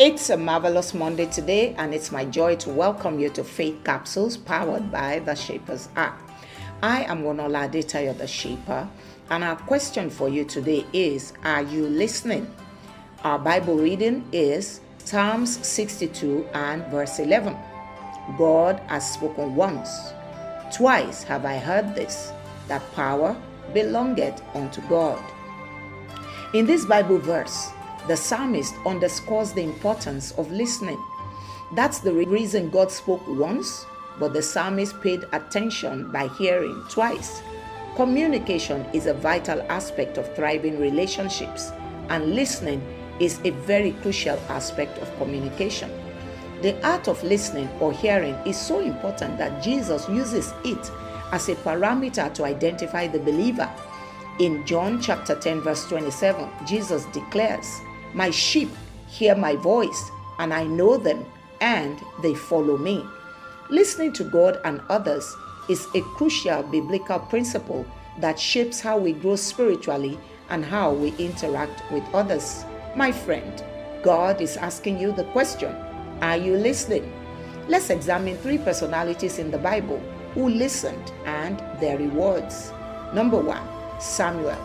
It's a marvelous Monday today, and it's my joy to welcome you to Faith Capsules powered by the Shapers app. I am Wonuola Adetayo, the Shaper, and our question for you today is, are you listening? Our Bible reading is Psalms 62 and verse 11. God has spoken once. Twice have I heard this, that power belongeth unto God. In this Bible verse, the psalmist underscores the importance of listening. That's the reason God spoke once, but the psalmist paid attention by hearing twice. Communication is a vital aspect of thriving relationships, and listening is a very crucial aspect of communication. The art of listening or hearing is so important that Jesus uses it as a parameter to identify the believer. In John chapter 10 verse 27, Jesus declares, "My sheep hear my voice, and I know them, and they follow me." Listening to God and others is a crucial biblical principle that shapes how we grow spiritually and how we interact with others. My friend, God is asking you the question, are you listening? Let's examine 3 personalities in the Bible who listened and their rewards. Number 1, Samuel.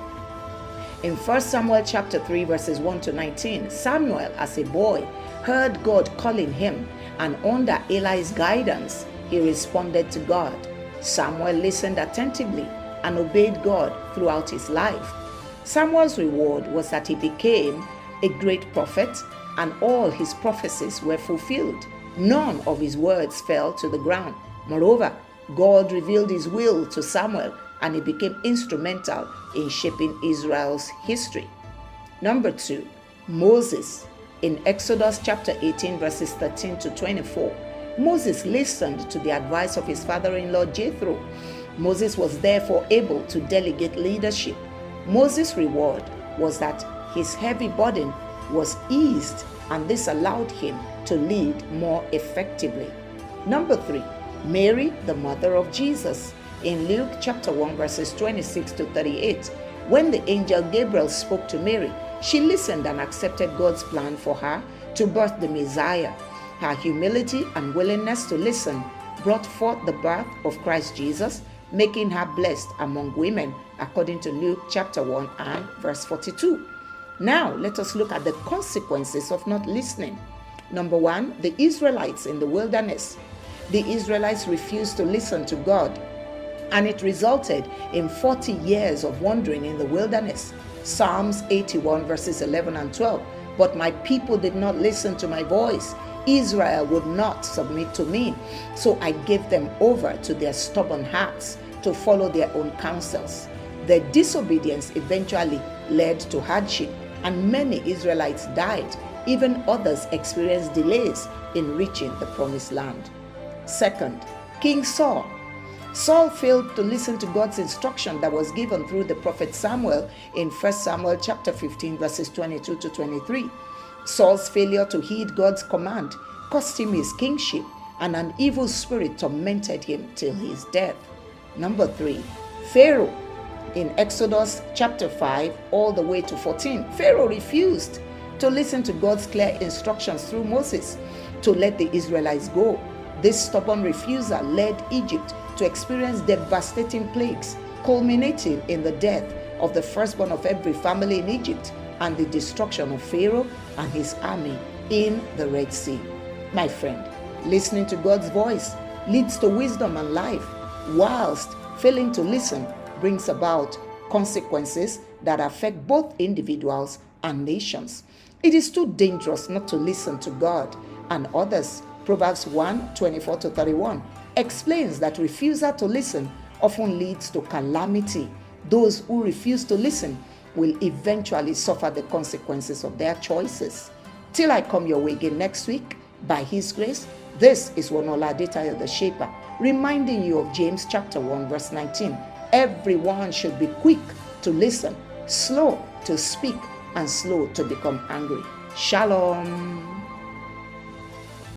In 1 Samuel chapter 3 verses 1 to 19, Samuel as a boy heard God calling him, and under Eli's guidance, he responded to God. Samuel listened attentively and obeyed God throughout his life. Samuel's reward was that he became a great prophet, and all his prophecies were fulfilled. None of his words fell to the ground. Moreover, God revealed his will to Samuel, and he became instrumental in shaping Israel's history. Number 2, Moses. In Exodus chapter 18 verses 13 to 24, Moses listened to the advice of his father-in-law Jethro. Moses was therefore able to delegate leadership. Moses' reward was that his heavy burden was eased, and this allowed him to lead more effectively. Number 3, Mary, the mother of Jesus. In Luke chapter 1 verses 26 to 38, when the angel Gabriel spoke to Mary, she listened and accepted God's plan for her to birth the Messiah. Her humility and willingness to listen brought forth the birth of Christ Jesus, making her blessed among women, according to Luke chapter 1 and verse 42. Now, let us look at the consequences of not listening. Number 1, the Israelites in the wilderness. The Israelites refused to listen to God, and it resulted in 40 years of wandering in the wilderness. Psalms 81 verses 11 and 12. But my people did not listen to my voice. Israel would not submit to me. So I gave them over to their stubborn hearts to follow their own counsels. Their disobedience eventually led to hardship, and many Israelites died. Even others experienced delays in reaching the promised land. Second, King Saul. Saul failed to listen to God's instruction that was given through the prophet Samuel in 1 Samuel chapter 15 verses 22 to 23. Saul's failure to heed God's command cost him his kingship, and an evil spirit tormented him till his death. Number 3, Pharaoh. In Exodus chapter 5 all the way to 14, Pharaoh refused to listen to God's clear instructions through Moses to let the Israelites go. This stubborn refusal led Egypt to experience devastating plagues, culminating in the death of the firstborn of every family in Egypt and the destruction of Pharaoh and his army in the Red Sea. My friend, listening to God's voice leads to wisdom and life, whilst failing to listen brings about consequences that affect both individuals and nations. It is too dangerous not to listen to God and others. Proverbs 1 24 to 31 explains that refusal to listen often leads to calamity. Those who refuse to listen will eventually suffer the consequences of their choices. Till I come your way again next week, by His grace, this is Wonuola Adetayo, the Shaper, reminding you of James chapter 1 verse 19. Everyone should be quick to listen, slow to speak, and slow to become angry. Shalom.